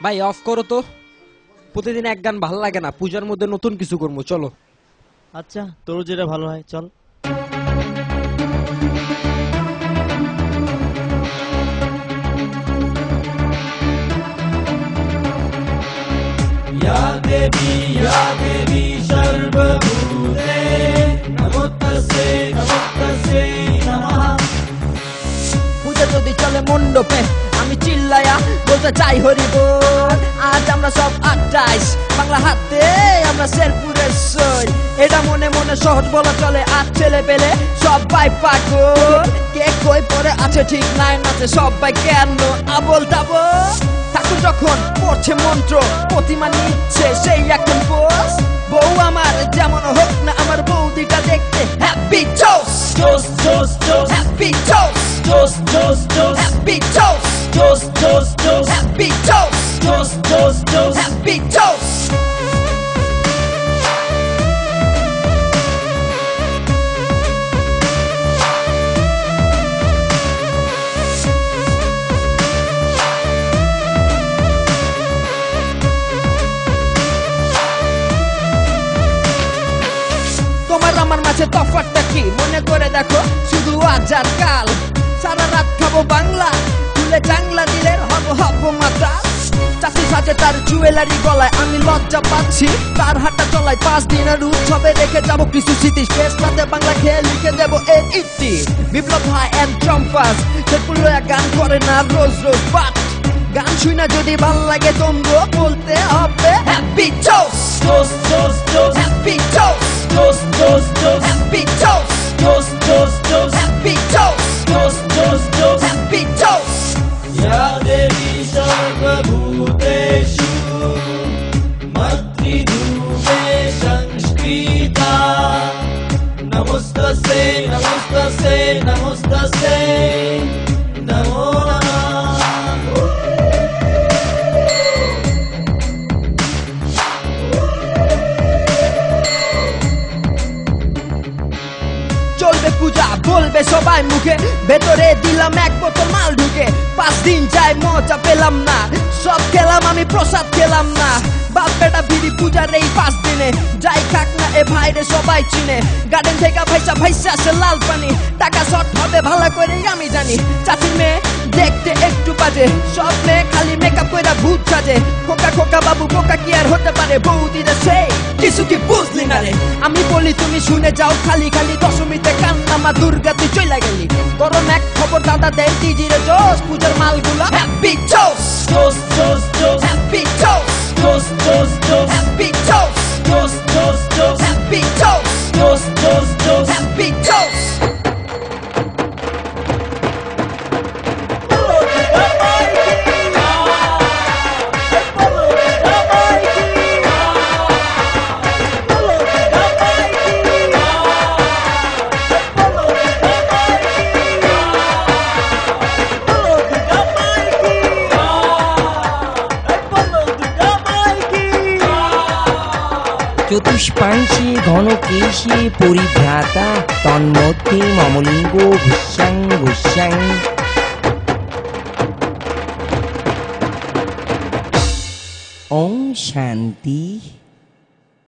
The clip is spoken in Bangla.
ভাই অফ করো তো, প্রতিদিন এক গান ভালো লাগে না, পূজার মধ্যে নতুন কিছু করবো, চলো। আচ্ছা তোর যেটা ভালো হয় চল। या देवी सर्वभूते नमोस्तस्यै नमोस्तस्यै नमः। পূজা যদি চলে মণ্ডপে আমি চিল্লায়া বলতে চাই হরি বল। আজ আমরা সব 28 বাংলা হাতে আমরা শেরপুরের সই। এটা মনে মনে সহজ বলা চলে, আর ছেলে পেলে সবাই পাগল। কে কই পরে আছে ঠিক নাই নাচে সবাই কেন আবল তাবল। ঠাকুর যখন পড়ছে মন্ত্র প্রতিমা নিচ্ছে সেই এখন পোষ। বউ আমার যেমন হোক না আমার বৌদিটা দেখতে happy toss Toss toss toss happy toss toss toss toss happy toss toss toss toss happy toss toss toss toss happy toss. তোমার আমার মাঝে তফাৎটা কি মনে করে দেখো, শুধু আজ আর কাল। সারা রাত খাবো বাংলা তুলে জাংলা দিলে হব হব মাতা। চাষি সাজে তার জুয়েলারি গলায়, আমি লজ্জা পাচ্ছি তার হাঁটা চলায়। 5 দিনের উৎসবে রেখে যাবো কিছু স্মৃতি, শেষ রাতে বাংলা খেয়ে লিখে দেবো এর ইতি। বিপ্লব ভাই এন্ড চম্পাস সেগুলো গান করে না রোজ রোজ, বাট গান শুই না যদি ভাল লাগে তোমরা বলতে হবে happy toss toss toss toss happy toss toss toss toss happy toss toss toss toss happy toss toss toss toss happy toss. या देवी सर्वभूतेषु मातृरूपे संस्कृता नमोस्तस्यै नमोस्तस्यै नमोस्तस्यै नमो नमः। চলবে পূজা বলবে সবাই মুখে, ভেতরে দিলাম এক বোতল মাল ঢুকে। 5 দিন যায় মজা পেলাম না, সব খেলাম আমি প্রসাদ খেলাম না। বাপ বেটা বিড়ি পূজার এই 5 দিনে যাই খাক না এ ভাইরে সবাই চিনে। গার্ডেন থেকে ভাইসা ভাইসা আসে লাল পানি, টাকা শর্ট হবে ভালো করে আমি জানি। চাচির মেয়ে দেখতে একটু বাজে, সব মেয়ে খালি মেকআপ কইরা ভূত সাজে। খোকা খোকা বাবু বোকা কি আর হতে পারে, বৌদিরা সেই কিছু কি বুঝলি না রে। আমি বলি তুমি শুনে যাও খালি খালি, দশমীতে কান্না মা দুর্গা তুই চইলা গেলি। গরম এক খবর দাদা দেন দিজিরে জোস, পূজার মালগুলা happy toss Toss toss toss happy toss toss toss toss happy toss toss toss toss happy toss toss toss toss happy toss. চতুষ্পাংশে ঘনকেশে পরিভ্রাতা তন্মধ্যে মমলিঙ্গ ভূস্যাং ভূস্যাং। ওম শান্তি।